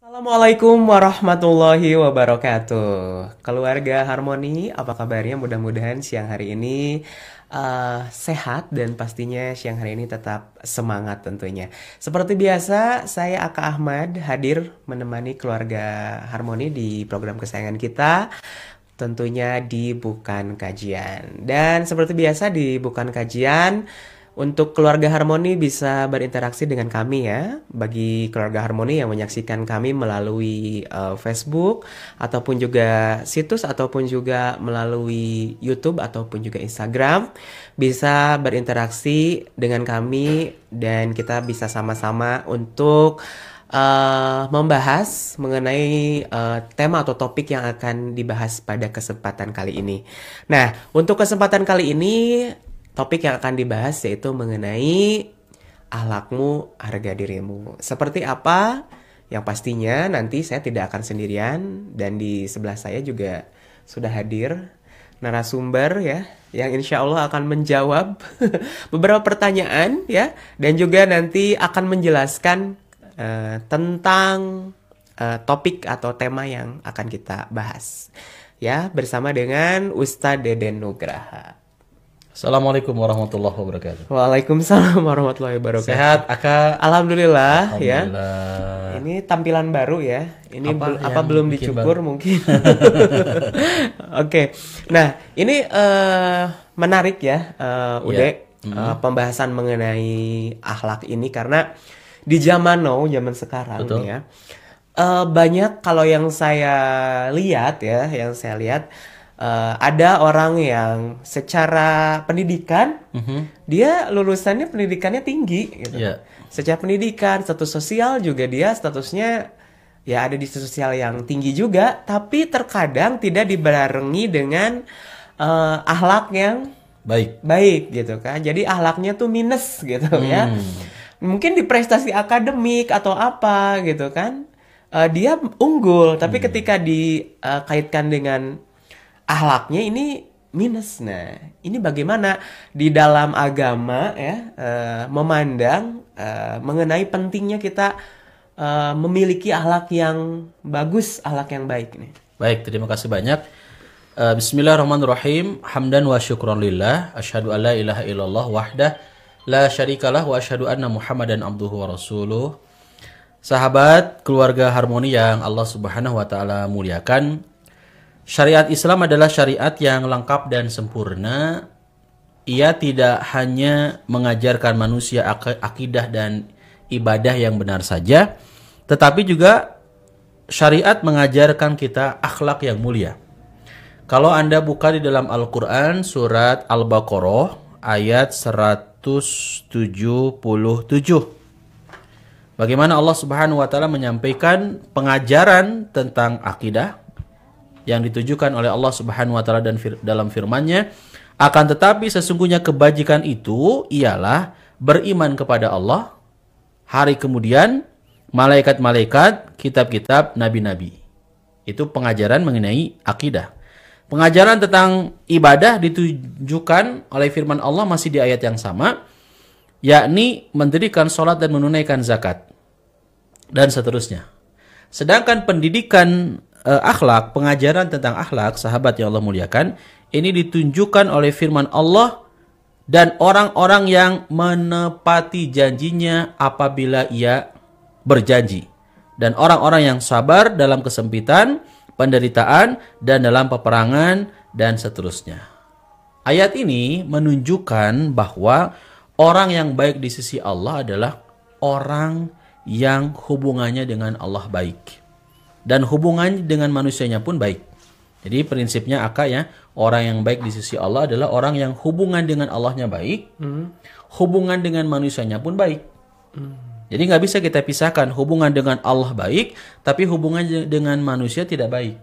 Assalamualaikum warahmatullahi wabarakatuh. Keluarga Harmoni, apa kabarnya? Mudah-mudahan siang hari ini sehat dan pastinya siang hari ini tetap semangat tentunya. Seperti biasa, saya Aka Ahmad hadir menemani keluarga Harmoni di program kesayangan kita, tentunya di Bukan Kajian. Dan seperti biasa di Bukan Kajian, untuk keluarga Harmoni bisa berinteraksi dengan kami ya. Bagi keluarga Harmoni yang menyaksikan kami melalui Facebook ataupun juga situs ataupun juga melalui YouTube ataupun juga Instagram, bisa berinteraksi dengan kami dan kita bisa sama-sama untuk membahas mengenai tema atau topik yang akan dibahas pada kesempatan kali ini. Nah, untuk kesempatan kali ini topik yang akan dibahas yaitu mengenai akhlakmu, harga dirimu. Seperti apa? Yang pastinya nanti saya tidak akan sendirian dan di sebelah saya juga sudah hadir narasumber ya yang insya Allah akan menjawab beberapa pertanyaan ya dan juga nanti akan menjelaskan tentang topik atau tema yang akan kita bahas ya bersama dengan Ustadz Deden Nugraha. Assalamualaikum warahmatullahi wabarakatuh. Waalaikumsalam warahmatullahi wabarakatuh. Sehat, Aka? Alhamdulillah, ya. Alhamdulillah. Ini tampilan baru ya. Ini Apa yang belum bikin dicukur baru? mungkin. Oke. Nah, ini menarik ya, Ude. Pembahasan mengenai akhlak ini karena di zaman now, zaman sekarang Betul. nih ya. Banyak kalau yang saya lihat ya, ada orang yang secara pendidikan dia lulusannya pendidikannya tinggi gitu. Iya. Secara pendidikan, status sosial juga dia statusnya ya ada di status sosial yang tinggi juga, tapi terkadang tidak dibarengi dengan akhlak yang baik gitu kan. Jadi akhlaknya tuh minus gitu ya. Mungkin di prestasi akademik atau apa gitu kan. Dia unggul, tapi ketika dikaitkan dengan akhlaknya ini minus. Nah, ini bagaimana di dalam agama ya memandang mengenai pentingnya kita memiliki akhlak yang bagus, akhlak yang baik nih. Baik, terima kasih banyak. Bismillahirrahmanirrahim. Hamdan wa syukran lillah. Asyhadu an la ilaha illallah wahdah la syarikalah wa asyhadu anna Muhammadan abduhu wa rasuluh. Sahabat keluarga Harmoni yang Allah Subhanahu wa taala muliakan, syariat Islam adalah syariat yang lengkap dan sempurna. Ia tidak hanya mengajarkan manusia akidah dan ibadah yang benar saja, tetapi juga syariat mengajarkan kita akhlak yang mulia. Kalau Anda buka di dalam Al-Quran surat Al-Baqarah ayat 177. Bagaimana Allah Subhanahu wa taala menyampaikan pengajaran tentang akidah yang ditujukan oleh Allah Subhanahu wa taala dan dalam firman-Nya, akan tetapi sesungguhnya kebajikan itu ialah beriman kepada Allah, hari kemudian, malaikat-malaikat, kitab-kitab, nabi-nabi. Itu pengajaran mengenai akidah. Pengajaran tentang ibadah ditujukan oleh firman Allah masih di ayat yang sama, yakni mendirikan sholat dan menunaikan zakat dan seterusnya. Sedangkan pendidikan akhlak, pengajaran tentang akhlak, sahabat yang Allah muliakan, ini ditunjukkan oleh firman Allah dan orang-orang yang menepati janjinya apabila ia berjanji, dan orang-orang yang sabar dalam kesempitan, penderitaan, dan dalam peperangan, dan seterusnya. Ayat ini menunjukkan bahwa orang yang baik di sisi Allah adalah orang yang hubungannya dengan Allah baik. Dan hubungan dengan manusianya pun baik. Jadi prinsipnya Aka ya, orang yang baik di sisi Allah adalah orang yang hubungan dengan Allahnya baik, hubungan dengan manusianya pun baik. Jadi nggak bisa kita pisahkan hubungan dengan Allah baik, tapi hubungan dengan manusia tidak baik.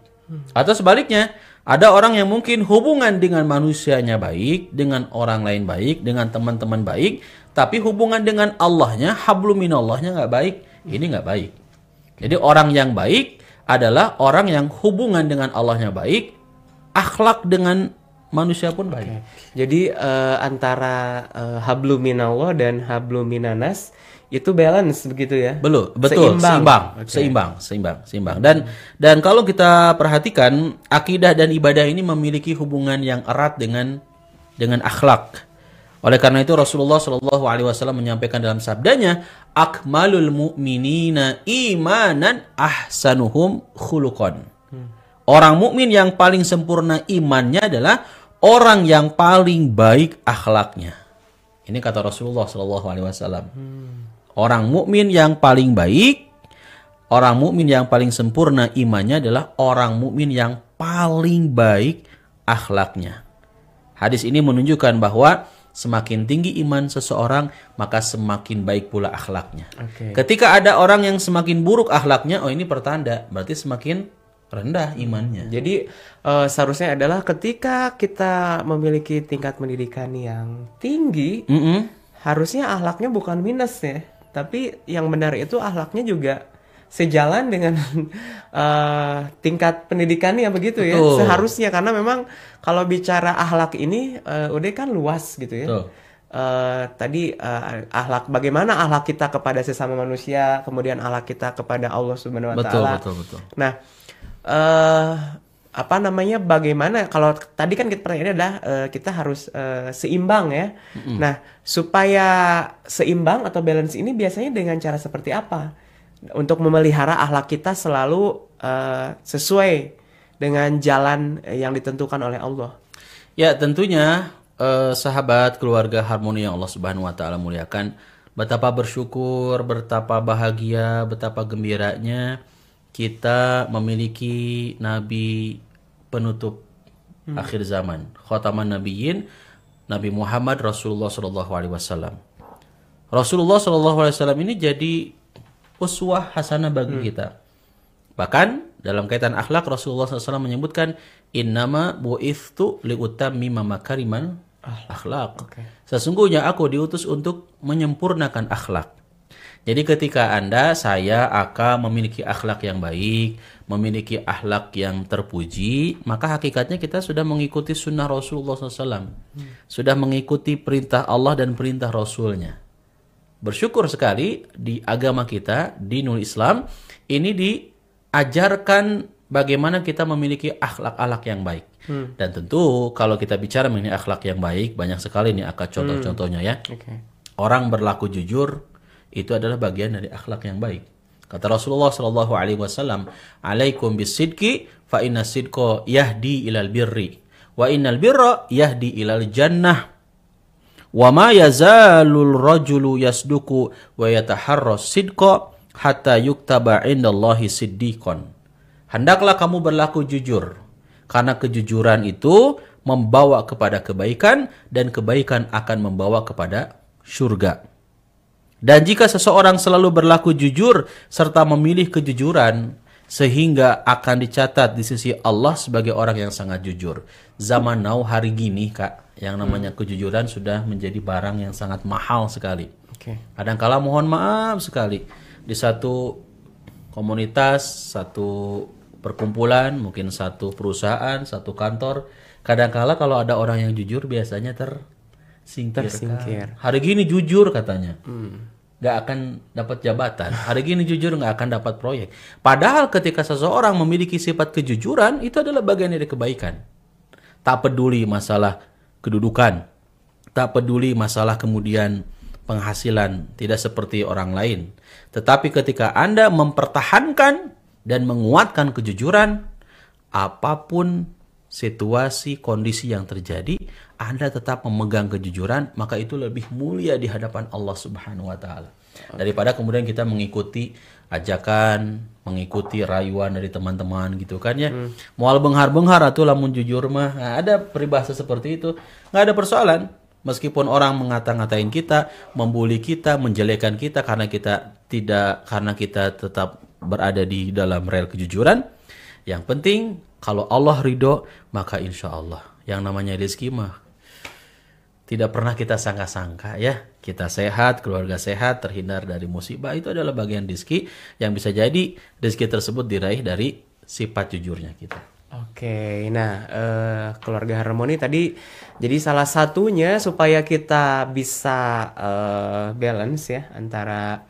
Atau sebaliknya, ada orang yang mungkin hubungan dengan manusianya baik, dengan orang lain baik, dengan teman-teman baik, tapi hubungan dengan Allahnya, hablum minallahnya nggak baik. Ini nggak baik. Jadi orang yang baik adalah orang yang hubungan dengan Allahnya baik, akhlak dengan manusia pun baik. Jadi antara hablum minallah dan hablum minanas itu balance begitu ya? Betul, seimbang, Oke. seimbang. Dan kalau kita perhatikan, akidah dan ibadah ini memiliki hubungan yang erat dengan akhlak. Oleh karena itu Rasulullah Shallallahu Alaihi Wasallam menyampaikan dalam sabdanya, akmalul mu'minina imanan ahsanuhum khuluqan. Orang mukmin yang paling sempurna imannya adalah orang yang paling baik akhlaknya. Ini kata Rasulullah Shallallahu Alaihi Wasallam. Orang mukmin yang paling baik, orang mukmin yang paling sempurna imannya adalah orang mukmin yang paling baik akhlaknya. Hadis ini menunjukkan bahwa semakin tinggi iman seseorang, maka semakin baik pula akhlaknya. Oke. Ketika ada orang yang semakin buruk akhlaknya, oh ini pertanda, berarti semakin rendah imannya. Jadi seharusnya adalah ketika kita memiliki tingkat pendidikan yang tinggi, harusnya akhlaknya bukan minus ya, tapi yang benar itu akhlaknya juga sejalan dengan tingkat pendidikannya begitu ya. Betul. Seharusnya, karena memang kalau bicara akhlak ini udah kan luas gitu ya. Betul. Tadi akhlak, bagaimana akhlak kita kepada sesama manusia, kemudian akhlak kita kepada Allah Subhanahu wa taala. Betul. Nah, apa namanya, bagaimana kalau tadi kan kita pertanyaannya adalah kita harus seimbang ya. Nah, supaya seimbang atau balance ini biasanya dengan cara seperti apa untuk memelihara akhlak kita selalu sesuai dengan jalan yang ditentukan oleh Allah? Ya, tentunya sahabat keluarga harmoni yang Allah Subhanahu wa taala muliakan, betapa bersyukur, betapa bahagia, betapa gembiranya kita memiliki nabi penutup akhir zaman, khataman nabiyyin, Nabi Muhammad Rasulullah sallallahu alaihi wasallam. Rasulullah sallallahu alaihi wasallam ini jadi uswah hasanah bagi kita. Bahkan dalam kaitan akhlak Rasulullah SAW menyebutkan innama bu'ithtu liutammima makarimal akhlak. Sesungguhnya aku diutus untuk menyempurnakan akhlak. Jadi ketika saya akan memiliki akhlak yang baik, memiliki akhlak yang terpuji, maka hakikatnya kita sudah mengikuti sunnah Rasulullah SAW. Sudah mengikuti perintah Allah dan perintah Rasulnya. Bersyukur sekali di agama kita, dinul Islam, ini diajarkan bagaimana kita memiliki akhlak-akhlak yang baik. Dan tentu kalau kita bicara mengenai akhlak yang baik, banyak sekali nih akan contoh-contohnya ya. Orang berlaku jujur, itu adalah bagian dari akhlak yang baik. Kata Rasulullah sallallahu alaihi wasallam, "Alaikum bisidqi fa inna sidqa yahdi ilal birri wa innal birra yahdi ilal jannah." Wa ma yazalul rajulu yasduku wa yataharras sidqa hatta yuktaba indallahi siddiqan. Hendaklah kamu berlaku jujur, karena kejujuran itu membawa kepada kebaikan dan kebaikan akan membawa kepada surga. Dan jika seseorang selalu berlaku jujur serta memilih kejujuran, sehingga akan dicatat di sisi Allah sebagai orang yang sangat jujur. Zaman now hari gini Kak, yang namanya kejujuran sudah menjadi barang yang sangat mahal sekali. Kadangkala mohon maaf sekali, di satu komunitas, satu perkumpulan, mungkin satu perusahaan, satu kantor, kadangkala kalau ada orang yang jujur biasanya tersingkir. Hari gini jujur katanya. Gak akan dapat jabatan. Hari gini jujur gak akan dapat proyek. Padahal ketika seseorang memiliki sifat kejujuran, itu adalah bagian dari kebaikan. Tak peduli masalah kedudukan, tak peduli masalah kemudian penghasilan, tidak seperti orang lain. Tetapi ketika Anda mempertahankan dan menguatkan kejujuran, apapun situasi, kondisi yang terjadi, Anda tetap memegang kejujuran, maka itu lebih mulia di hadapan Allah Subhanahu wa taala. Daripada kemudian kita mengikuti ajakan, mengikuti rayuan dari teman-teman gitu kan ya. Moal benghar-benghar atuh lamun jujur mah. Nah, ada peribahasa seperti itu. Nggak ada persoalan. Meskipun orang ngata-ngatain kita, membuli kita, menjelekan kita karena kita tetap berada di dalam rel kejujuran. Yang penting kalau Allah ridho, maka insya Allah yang namanya rezeki mah tidak pernah kita sangka-sangka ya. Kita sehat, keluarga sehat, terhindar dari musibah, itu adalah bagian rezeki yang bisa jadi rezeki tersebut diraih dari sifat jujurnya kita. Oke, nah keluarga harmoni tadi jadi salah satunya supaya kita bisa balance ya antara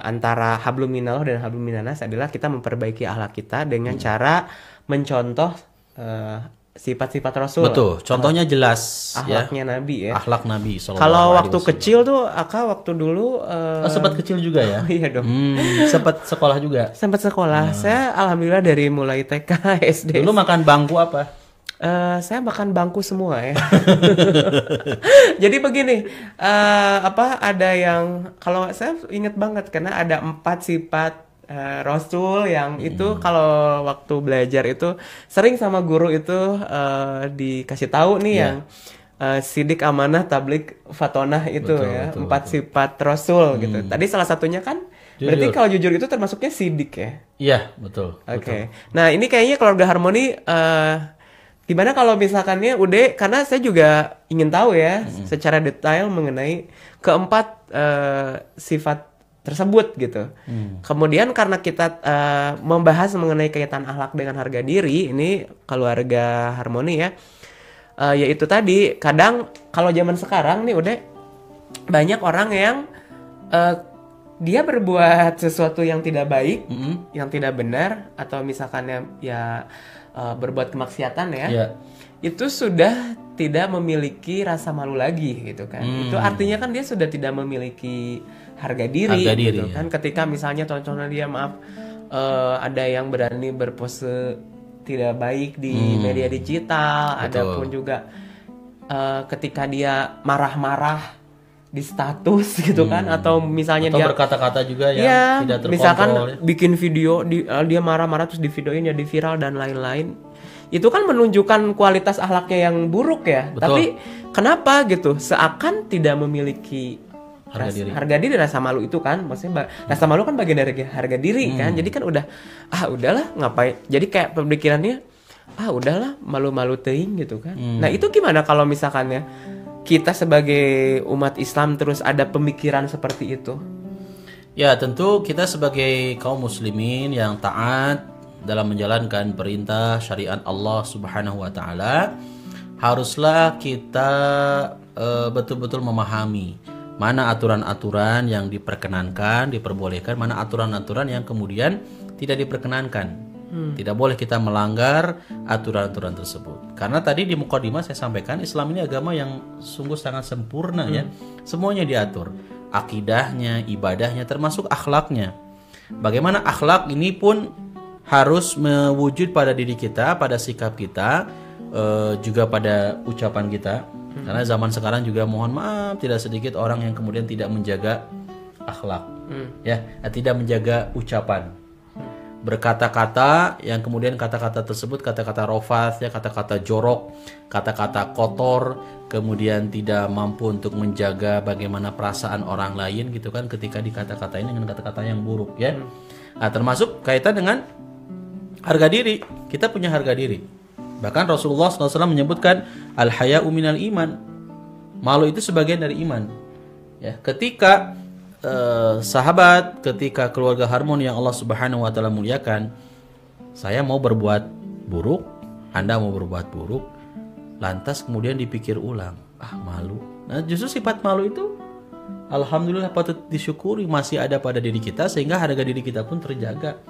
antara hablum minallah dan hablum minannas adalah kita memperbaiki akhlak kita dengan cara mencontoh eh, sifat-sifat Rasul, Betul, contohnya jelas ya. akhlaknya Nabi ya. Akhlak Nabi sallallahu Kalau alaihi waktu wasallam. kecil tuh Aka waktu dulu Oh, sempat kecil juga ya? iya dong. Sempat sekolah juga. Sempat sekolah. Saya alhamdulillah dari mulai TK, SD. Dulu makan bangku apa? Saya makan bangku semua ya. Jadi begini, ada yang kalau saya inget banget karena ada 4 sifat Rasul yang itu kalau waktu belajar itu sering sama guru itu dikasih tahu nih yang sidik, amanah, tablik, fatonah itu Betul, ya, betul, 4 sifat Rasul gitu. Tadi salah satunya kan berarti Jujur. kalau jujur itu termasuknya sidik ya. Iya, betul. Oke. Nah, ini kayaknya keluarga harmoni gimana kalau misalkannya udah karena saya juga ingin tahu ya secara detail mengenai keempat sifat tersebut gitu. Kemudian karena kita membahas mengenai kaitan akhlak dengan harga diri, ini keluarga harmoni ya. Yaitu tadi kadang kalau zaman sekarang nih udah banyak orang yang dia berbuat sesuatu yang tidak baik, yang tidak benar, atau misalkan ya berbuat kemaksiatan ya, Iya. itu sudah tidak memiliki rasa malu lagi gitu kan. Itu artinya kan dia sudah tidak memiliki harga diri, Harga diri, gitu ya. kan. Ketika misalnya contohnya dia ada yang berani berpose tidak baik di media digital, Betul. ada pun juga ketika dia marah-marah di status gitu kan, atau misalnya Atau dia berkata-kata juga yang ya tidak terkontrol. misalkan Ya. bikin video dia marah-marah terus di videoin jadi viral dan lain-lain, itu kan menunjukkan kualitas akhlaknya yang buruk ya. Betul. Tapi kenapa gitu seakan tidak memiliki Harga diri. rasa malu itu kan, maksudnya rasa malu kan bagian dari harga diri kan. Jadi kan udahlah ngapain, jadi kayak pemikirannya udahlah malu-malu teuing gitu kan. Nah itu gimana kalau misalkannya kita sebagai umat Islam terus ada pemikiran seperti itu? Ya, tentu kita sebagai kaum muslimin yang taat dalam menjalankan perintah syariat Allah Subhanahu wa taala, haruslah kita betul-betul memahami mana aturan-aturan yang diperkenankan, diperbolehkan, mana aturan-aturan yang kemudian tidak diperkenankan. Tidak boleh kita melanggar aturan-aturan tersebut. Karena tadi di mukadimah saya sampaikan Islam ini agama yang sungguh sangat sempurna ya. Semuanya diatur. Akidahnya, ibadahnya, termasuk akhlaknya. Bagaimana akhlak ini pun harus mewujud pada diri kita, pada sikap kita, juga pada ucapan kita. Karena zaman sekarang juga mohon maaf tidak sedikit orang yang kemudian tidak menjaga akhlak, ya, tidak menjaga ucapan. Berkata-kata yang kemudian kata-kata tersebut kata-kata rofath ya, kata-kata jorok, kata-kata kotor, kemudian tidak mampu untuk menjaga bagaimana perasaan orang lain gitu kan ketika dikata-katain dengan kata-kata yang buruk ya. Nah, termasuk kaitan dengan harga diri. Kita punya harga diri. Bahkan Rasulullah SAW menyebutkan al-haya'u minal iman. Malu itu sebagian dari iman. Ya, ketika sahabat, ketika keluarga harmoni yang Allah Subhanahu wa taala muliakan, saya mau berbuat buruk, Anda mau berbuat buruk, lantas kemudian dipikir ulang, malu. Nah, justru sifat malu itu alhamdulillah patut disyukuri masih ada pada diri kita sehingga harga diri kita pun terjaga.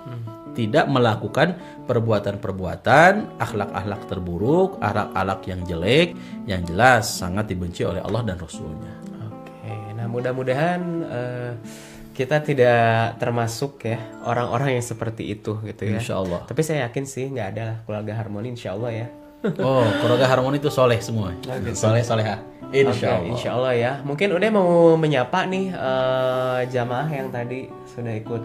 Tidak melakukan perbuatan-perbuatan, akhlak-akhlak terburuk, akhlak-akhlak yang jelek, yang jelas sangat dibenci oleh Allah dan Rasulnya. Nah, mudah-mudahan kita tidak termasuk ya orang-orang yang seperti itu gitu ya. Insya Allah. Tapi saya yakin sih nggak ada lah keluarga harmoni, insya Allah ya. Oh, keluarga harmoni itu soleh semua. Soleh solehah. Insya Allah. Insya Allah ya. Mungkin udah mau menyapa nih jamaah yang tadi sudah ikut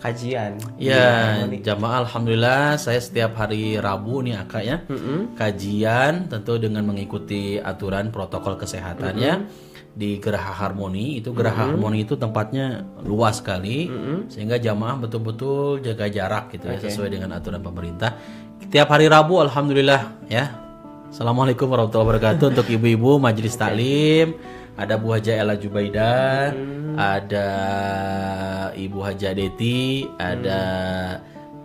kajian. Ya, jamaah alhamdulillah saya setiap hari Rabu nih Akak ya. Kajian tentu dengan mengikuti aturan protokol kesehatannya. Di Geraha Harmoni itu Harmoni itu tempatnya luas sekali sehingga jamaah betul-betul jaga jarak gitu ya sesuai dengan aturan pemerintah. Tiap hari Rabu alhamdulillah ya. Assalamualaikum warahmatullahi wabarakatuh untuk ibu-ibu majelis taklim, ada Bu Haja Ella Jubaidah, ada Ibu Haja Deti, ada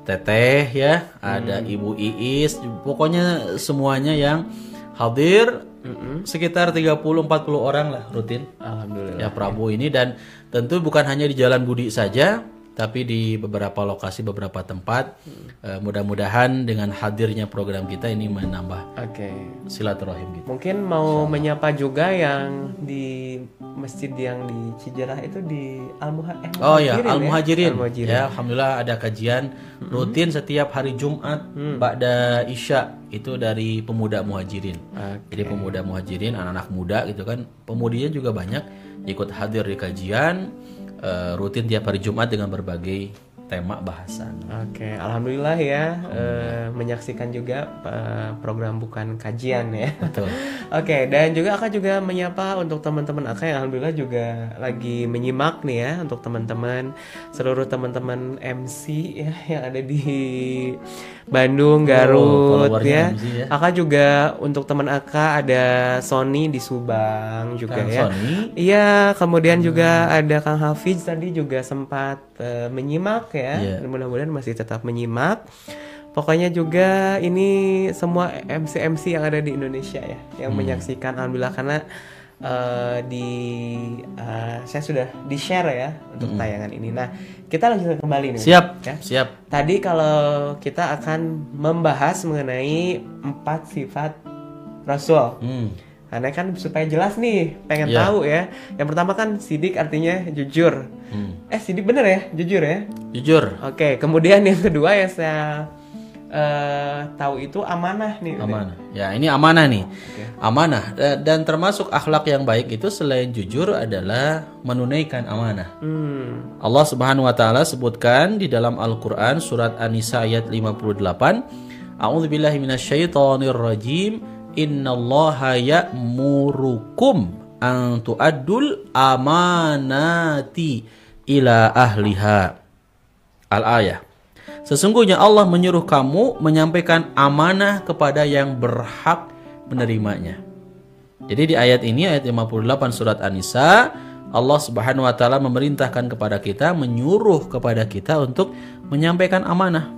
Teteh ya, ada Ibu Iis, pokoknya semuanya yang hadir sekitar 30-40 orang lah rutin. Alhamdulillah. Ya Prabu ini, dan tentu bukan hanya di Jalan Budi saja, tapi di beberapa lokasi, beberapa tempat. Mudah-mudahan dengan hadirnya program kita ini menambah Oke. silaturahim gitu. Mungkin mau menyapa juga yang di masjid yang di Cijerah itu di Oh ya, Al-Muhajirin. Al-Muhajirin. Ya, alhamdulillah ada kajian rutin setiap hari Jumat ba'da Isya, itu dari pemuda Muhajirin. Jadi pemuda Muhajirin, anak-anak muda gitu kan. Pemudinya juga banyak ikut hadir di kajian rutin tiap hari Jumat dengan berbagai tema bahasan. Oke, alhamdulillah ya, menyaksikan juga program bukan kajian ya. Betul. Oke, dan juga Aka juga menyapa untuk teman-teman Aka yang alhamdulillah juga lagi menyimak nih ya, untuk teman-teman, seluruh teman-teman MC ya yang ada di Bandung, Garut followernya ya. MC ya. Aka juga untuk teman Aka ada Sony di Subang juga Kang ya. Sony. Iya, kemudian juga ada Kang Hafiz tadi juga sempat menyimak ya. Iya. Mudah-mudahan masih tetap menyimak. Pokoknya juga ini semua MC-MC yang ada di Indonesia ya yang menyaksikan, alhamdulillah, karena saya sudah di-share ya untuk tayangan ini. Nah, kita lanjutkan kembali nih. Siap, Ya. siap. Tadi kalau kita akan membahas mengenai 4 sifat Rasul. Karena kan supaya jelas nih, pengen Iya. tahu ya. Yang pertama kan sidik artinya jujur. Sidik bener ya, jujur ya. Jujur. Oke, kemudian yang kedua yang saya tahu itu amanah nih. Amanah. Ya, ini amanah nih. Amanah. Dan termasuk akhlak yang baik itu selain jujur adalah menunaikan amanah. Allah Subhanahu wa taala sebutkan di dalam Al-Qur'an surat An-Nisa ayat 58, A'udzubillahi minasyaitonir rajim. Innallaha ya'murukum an tu'addul amanati ila ahliha. Al-ayah. Sesungguhnya Allah menyuruh kamu menyampaikan amanah kepada yang berhak menerimanya. Jadi di ayat ini, ayat 58 surat An-Nisa, Allah Subhanahu wa taala memerintahkan kepada kita, menyuruh kepada kita untuk menyampaikan amanah.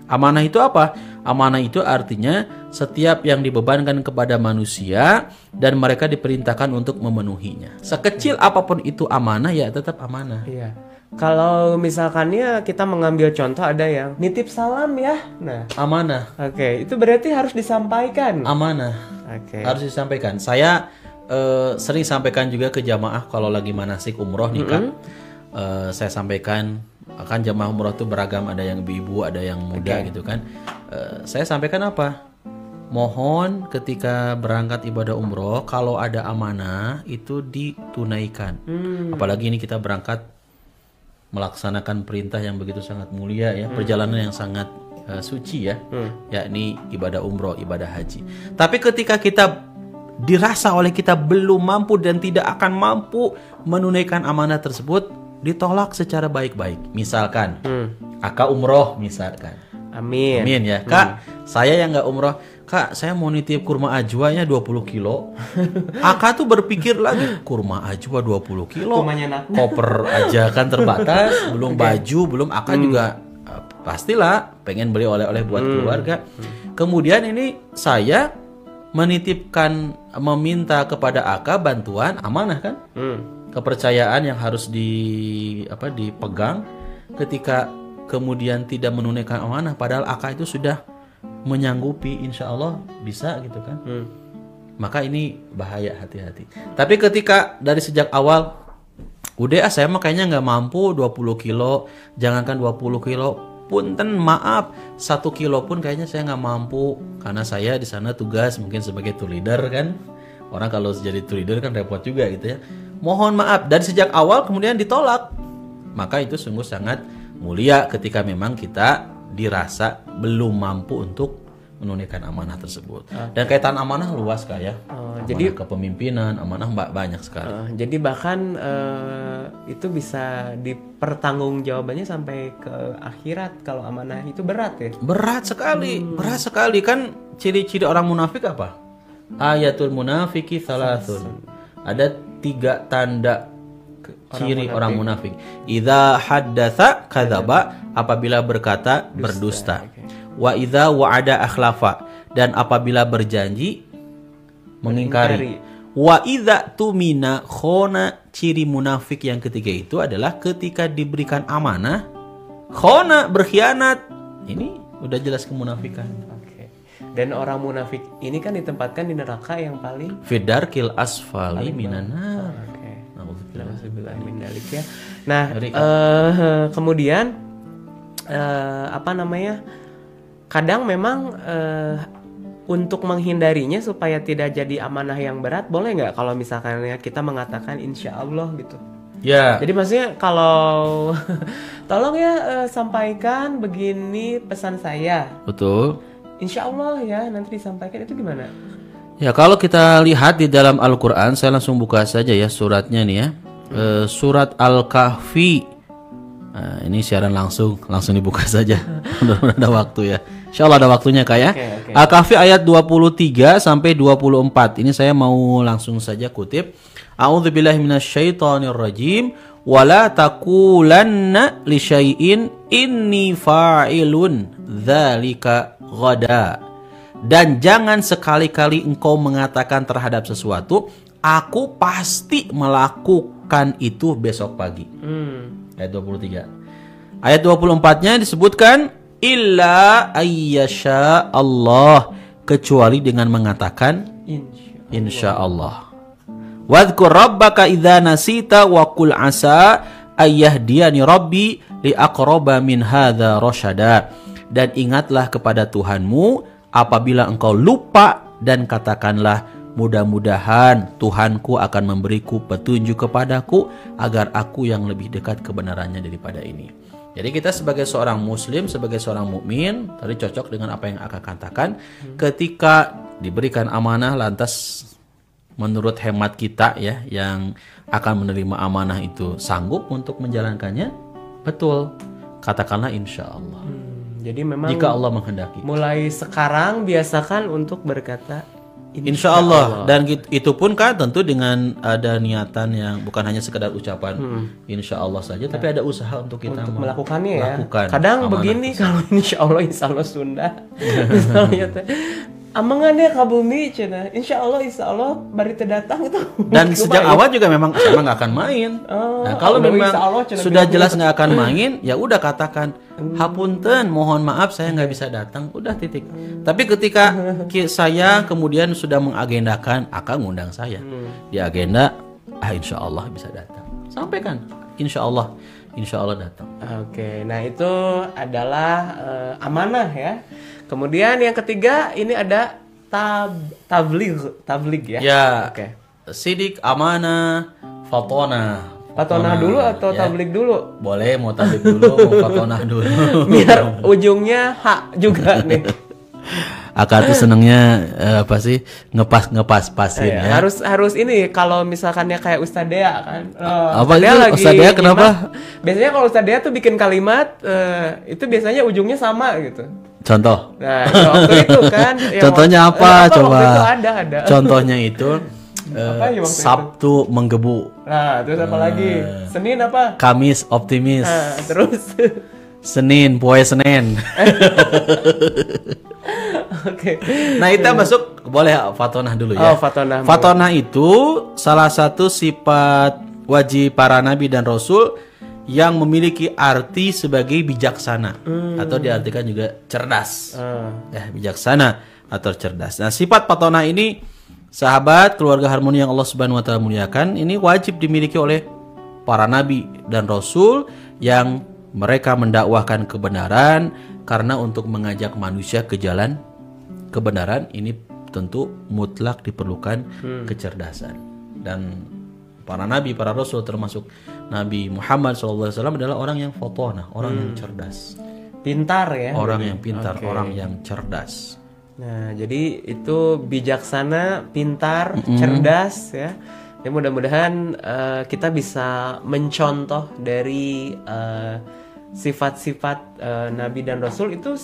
Amanah itu apa? Amanah itu artinya setiap yang dibebankan kepada manusia dan mereka diperintahkan untuk memenuhinya. Sekecil apapun itu amanah, ya tetap amanah. Iya. Kalau misalkannya kita mengambil contoh ada yang nitip salam ya. Nah, Amanah. oke, itu berarti harus disampaikan. Amanah. Oke. Harus disampaikan. Saya sering sampaikan juga ke jamaah kalau lagi manasik umroh nih Kak. Saya sampaikan, kan jamaah umroh itu beragam, ada yang ibu-ibu, ada yang muda gitu kan. Saya sampaikan apa? Mohon ketika berangkat ibadah umroh, kalau ada amanah itu ditunaikan. Apalagi ini kita berangkat melaksanakan perintah yang begitu sangat mulia ya, perjalanan yang sangat suci ya, yakni ibadah umroh, ibadah haji. Tapi ketika kita dirasa oleh kita belum mampu dan tidak akan mampu menunaikan amanah tersebut, ditolak secara baik-baik. Misalkan, Aka umroh misalkan. Amin. Amin ya. Kak, saya yang nggak umroh, Kak, saya mau nitip kurma ajwanya 20 kilo. Aka tuh berpikir lagi, kurma ajwa 20 kilo. Kurmanya nak. Koper aja kan terbatas, belum baju, belum Aka juga pastilah pengen beli oleh-oleh buat keluarga. Kemudian ini saya menitipkan, meminta kepada Aka bantuan, amanah kan? Kepercayaan yang harus dipegang. Ketika kemudian tidak menunaikan amanah, padahal Aka itu sudah menyanggupi, insya Allah bisa gitu kan. Maka ini bahaya, hati-hati. Tapi ketika dari sejak awal, udah saya mah kayaknya nggak mampu 20 kilo, jangankan 20 kilo, punten maaf 1 kilo pun kayaknya saya nggak mampu, karena saya di sana tugas mungkin sebagai tour leader kan. Orang kalau jadi tour leader kan repot juga gitu ya. Mohon maaf, dari sejak awal kemudian ditolak. Maka itu sungguh sangat mulia ketika memang kita dirasa belum mampu untuk menunaikan amanah tersebut. Dan kaitan amanah luas Kak ya. Jadi kepemimpinan, amanah banyak sekali. Jadi bahkan itu bisa dipertanggungjawabannya sampai ke akhirat kalau amanah itu berat ya. Berat sekali kan. Ciri-ciri orang munafik apa? Ayatul munafiki salasun. Ada 3 tanda ciri orang munafik. Idza haddatsa kadzaba, apabila berkata berdusta. Oke. Wa idza wa'ada akhlafa, dan apabila berjanji mengingkari. Wa idza tumina khona, ciri munafik yang ketiga itu adalah ketika diberikan amanah khona, berkhianat. Ini udah jelas kemunafikan. Oke. Dan orang munafik ini kan ditempatkan di neraka yang paling Fidarkil asfali minan nar. oke. Nauzubillah. Nauzubillah min dzalik ya. Nah, Ngeri, kemudian apa namanya? Kadang memang untuk menghindarinya supaya tidak jadi amanah yang berat, boleh nggak kalau misalkan ya kita mengatakan insya Allah gitu. Ya. Jadi maksudnya kalau tolong ya sampaikan begini pesan saya. Betul. Insya Allah ya nanti disampaikan, itu gimana? Ya, kalau kita lihat di dalam Al-Quran, saya langsung buka saja ya suratnya nih ya. Surat Al-Kahfi. Nah, ini siaran langsung dibuka saja. Mudah-mudahan ada waktu ya. Insyaallah ada waktunya Kak ya. Oke. Al-Kahfi ayat 23 sampai 24. Ini saya mau langsung saja kutip. A'udzubillahi minasyaitonirrajim. Wala taqulanna li syai'in inni fa'ilun dzalika ghada. Dan jangan sekali-kali engkau mengatakan terhadap sesuatu, aku pasti melakukan itu besok pagi. Ayat 23. Ayat 24-nya disebutkan illa ayyasha Allah, kecuali dengan mengatakan insya Allah. Wadhkur rabbaka idza nasita wa qul asa ayyahdiyani rabbi li aqraba min hadza rasyada. Dan ingatlah kepada Tuhanmu apabila engkau lupa, dan katakanlah mudah-mudahan Tuhanku akan memberiku petunjuk kepadaku agar aku yang lebih dekat kebenarannya daripada ini. Jadi kita sebagai seorang muslim, sebagai seorang mukmin, tadi cocok dengan apa yang akan katakan. Ketika diberikan amanah, lantas menurut hemat kita ya, yang akan menerima amanah itu sanggup untuk menjalankannya, betul, katakanlah insya Allah. Jadi memang Jika Allah menghendaki. mulai sekarang biasakan untuk berkata Insya Allah. Dan itu pun kan tentu dengan ada niatan yang bukan hanya sekedar ucapan insya Allah saja, tapi ada usaha untuk kita melakukannya ya. melakukan Kadang amanah begini tersebut. kalau insya Allah Sunda. Misalnya teh amangannya ka bumi cenah. Insya Allah bari teu datang itu. Dan sejak awal juga memang sama nggak akan main. Nah, kalau memang insya Allah cenah sudah bilang jelas nggak akan main, ya udah katakan hapunten, mohon maaf saya nggak bisa datang, udah titik. Tapi ketika saya kemudian sudah mengagendakan, akan ngundang saya di agenda, insya Allah bisa datang. Sampaikan, insya Allah datang. Oke, nah itu adalah amanah ya. Kemudian yang ketiga ini ada tabligh ya. Ya, Oke. sidik, amanah, fatona. Patonah dulu atau ya. tabligh dulu? Boleh, mau tabligh dulu, mau fatonah dulu. Biar ujungnya hak juga nih. Akar tuh senengnya apa sih, ngepas-pasin ya. Harus ini kalau misalkannya kayak Ustadz Dea kan. Apa itu Ustadz Dea kenapa? Biasanya kalau Ustadz Dea tuh bikin kalimat itu biasanya ujungnya sama gitu. Contoh. Nah, waktu itu kan. Contohnya apa? Coba. Waktu itu ada. Contohnya itu Apa ya waktu Sabtu menggebu. Nah, terus apa lagi? Senin apa? Kamis optimis. Nah, terus Senin, poe Senin. Oke. Nah, itu masuk boleh fatonah dulu ya. Oh, fatonah. Fatonah itu salah satu sifat wajib para nabi dan rasul yang memiliki arti sebagai bijaksana atau diartikan juga cerdas. Ya, bijaksana atau cerdas. Nah, sifat fatonah ini, sahabat keluarga harmoni yang Allah Subhanahu wa taala muliakan, ini wajib dimiliki oleh para nabi dan rasul yang mereka mendakwahkan kebenaran, karena untuk mengajak manusia ke jalan kebenaran ini tentu mutlak diperlukan kecerdasan. Dan para nabi, para rasul termasuk Nabi Muhammad SAW adalah orang yang fatonah, orang yang cerdas. Pintar ya. Orang yang pintar, Oke. orang yang cerdas. Nah, jadi itu bijaksana, pintar, cerdas ya. Ya mudah-mudahan kita bisa mencontoh dari sifat-sifat Nabi dan Rasul itu.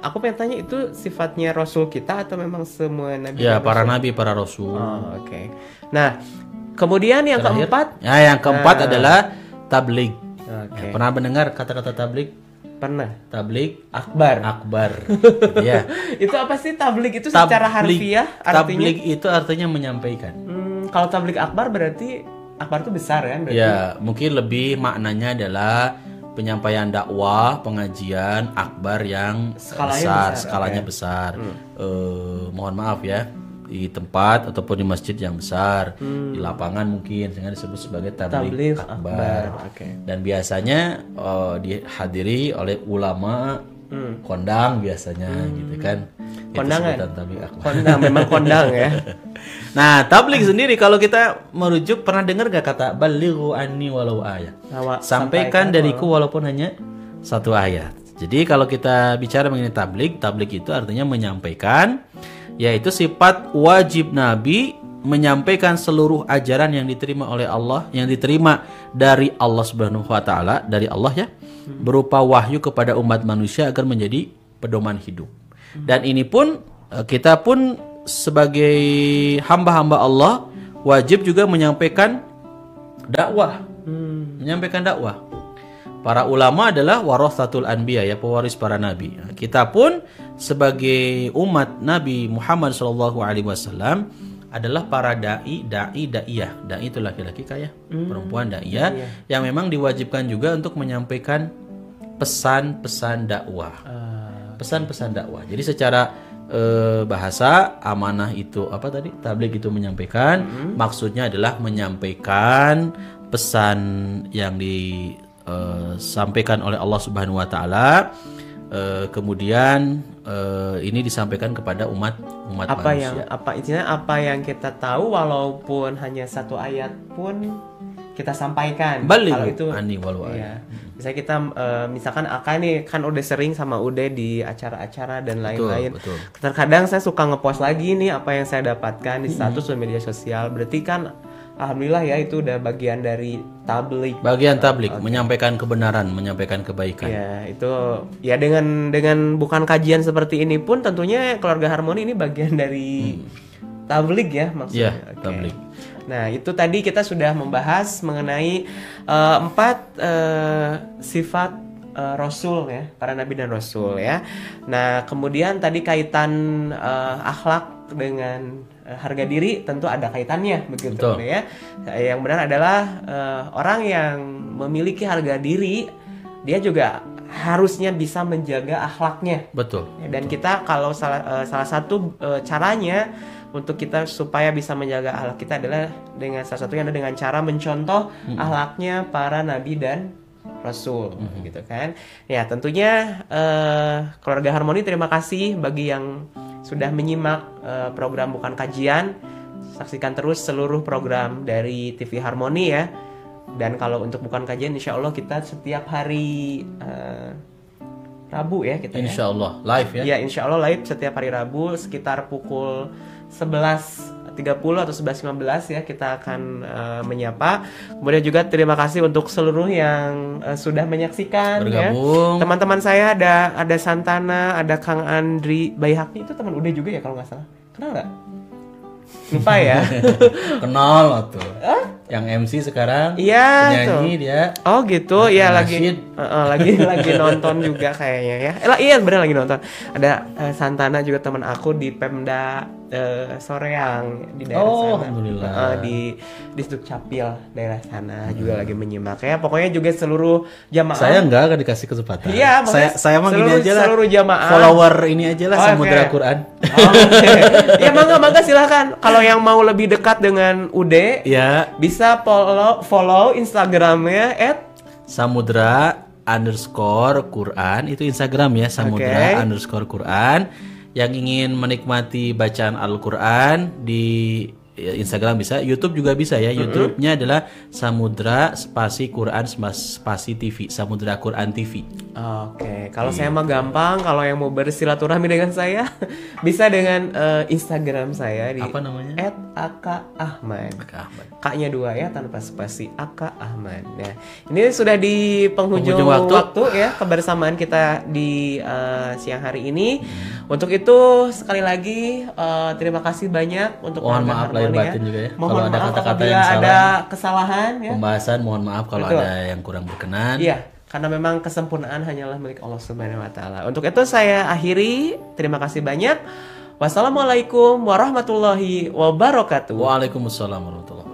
Aku pengen tanya, itu sifatnya Rasul kita atau memang semua Nabi? Ya, dan para Rasul? nabi, para rasul. Oh, oke. Nah, Kemudian yang Terakhir. keempat, Ya, yang keempat adalah tabligh. Oke. Ya, pernah mendengar kata-kata tabligh? pernah. Tabligh Akbar. akbar. Ya. Itu apa sih tablik itu secara harfiah artinya? Tabligh itu artinya menyampaikan. Kalau tablik akbar berarti akbar itu besar kan berarti? Ya, mungkin lebih maknanya adalah penyampaian dakwah, pengajian akbar yang Skalanya besar, skalanya oke. besar. Mohon maaf ya, di tempat ataupun di masjid yang besar, di lapangan mungkin sehingga disebut sebagai tabligh Tabligh akbar. Oke. Dan biasanya dihadiri oleh ulama kondang biasanya gitu kan. Itu Kondangan? sebutan tabligh akbar. Kondang, memang kondang ya. Nah, tabligh sendiri kalau kita merujuk, pernah dengar gak kata balighu anni walau ayat? Sampaikan dariku walaupun hanya satu ayat. Jadi kalau kita bicara mengenai tabligh, tabligh itu artinya menyampaikan, yaitu sifat wajib Nabi menyampaikan seluruh ajaran yang diterima oleh Allah, yang diterima dari Allah Subhanahu wa taala, dari Allah ya, berupa wahyu kepada umat manusia agar menjadi pedoman hidup. Dan ini pun kita pun sebagai hamba-hamba Allah wajib juga menyampaikan dakwah. Menyampaikan dakwah. Para ulama adalah warathatul anbiya, ya, pewaris para nabi. Nah, kita pun sebagai umat Nabi Muhammad SAW adalah para daiyah. Dai itu laki-laki kaya, perempuan daiyah yang memang diwajibkan juga untuk menyampaikan pesan-pesan dakwah. Pesan-pesan dakwah. Jadi secara bahasa amanah itu apa tadi? Tabligh itu menyampaikan, maksudnya adalah menyampaikan pesan yang disampaikan oleh Allah Subhanahu wa taala. Kemudian ini disampaikan kepada umat manusia. Apa yang kita tahu walaupun hanya satu ayat pun kita sampaikan. Balighu Kalau itu anni walau iya. Misalnya kita misalkan Aka nih kan udah sering sama Ude di acara-acara dan lain-lain. Betul. Terkadang saya suka ngepost lagi nih apa yang saya dapatkan di status media sosial. Berarti kan alhamdulillah ya itu udah bagian dari tabligh. Bagian tabligh, menyampaikan kebenaran, menyampaikan kebaikan. Ya, itu ya dengan bukan kajian seperti ini pun tentunya keluarga harmoni ini bagian dari tabligh ya maksudnya. Iya, Oke. tabligh. Nah, itu tadi kita sudah membahas mengenai 4 sifat Rasul ya, para nabi dan Rasul ya. Nah, kemudian tadi kaitan akhlak dengan harga diri tentu ada kaitannya begitu. Betul. Ya. Yang benar adalah orang yang memiliki harga diri dia juga harusnya bisa menjaga akhlaknya. Betul. Ya, dan kita kalau salah satu caranya untuk kita supaya bisa menjaga akhlak kita adalah dengan salah satunya adalah dengan cara mencontoh akhlaknya para nabi dan rasul gitu kan. Ya, tentunya keluarga harmoni terima kasih bagi yang sudah menyimak program bukan kajian. Saksikan terus seluruh program dari TV Harmoni ya. Dan kalau untuk bukan kajian insya Allah kita setiap hari Rabu ya kita ya. Insya Allah live ya. Ya, insya Allah live setiap hari Rabu sekitar pukul 11.30 atau 11.15 ya kita akan menyapa. Kemudian juga terima kasih untuk seluruh yang sudah menyaksikan Bergabung. ya. Teman-teman saya ada Santana, ada Kang Andri Bayhaqi, itu teman Ude juga ya kalau nggak salah. Kenal nggak? Lupa ya. Kenal tuh. Yang MC sekarang Iya, penyanyi dia. Oh gitu, ya Nasyid. lagi nonton juga kayaknya ya. Iya benar lagi nonton. Ada Santana juga teman aku di Pemda Soreang di daerah sana. Alhamdulillah. Di Dukcapil daerah sana juga lagi menyimak ya. Pokoknya juga seluruh jamaah. Saya enggak akan dikasih kesempatan. Iya, saya mah gini aja lah. Seluruh jamaah. Follower ini aja lah Oh, Samudra oke. Quran. Oh, oke. Ya mangga silakan. Kalau yang mau lebih dekat dengan Ude, Ya, bisa follow Instagramnya @samudra_Quran itu Instagram ya, samudra_Quran. Yang ingin menikmati bacaan Al-Quran di Instagram bisa, YouTube juga bisa ya. YouTube-nya adalah Samudra spasi Quran spasi TV, Samudra Quran TV. Oke, kalau saya mah gampang. Kalau yang mau bersilaturahmi dengan saya, bisa dengan Instagram saya di Apa namanya? @akaahmad. Kak Ahmad. K-nya 2 ya, tanpa spasi. Aka Ahmad. Nah, ini sudah di penghujung Penghujung waktu ya kebersamaan kita di siang hari ini. Untuk itu sekali lagi terima kasih banyak untuk Mohon warga maaf lahir Harmoni batin juga ya. Mohon Kalau ada maaf kata-kata apabila yang salah. ada kesalahan ya. Pembahasan mohon maaf kalau Betul. ada yang kurang berkenan. Iya, karena memang kesempurnaan hanyalah milik Allah Subhanahu wa taala. Untuk itu saya akhiri. Terima kasih banyak. Wassalamualaikum warahmatullahi wabarakatuh. Waalaikumsalam warahmatullahi wabarakatuh.